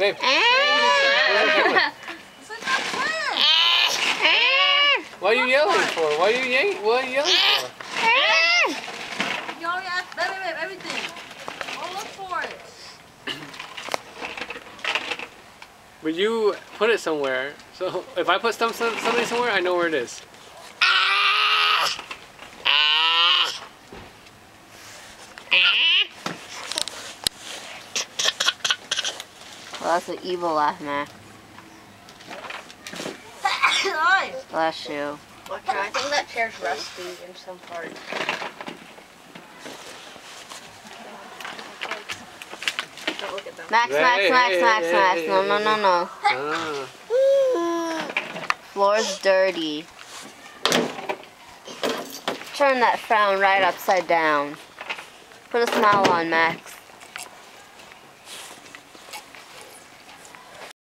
Babe. What are you yelling for? What are you yelling for? You already asked, babe, everything. Oh, look for it. But you put it somewhere. So if I put something somewhere, I know where it is. Well, that's an evil laugh, Max. Bless you. I think that chair's rusty in some part. Don't look at them. Max. No. Floor's dirty. Turn that frown right upside down. Put a smile on, Max.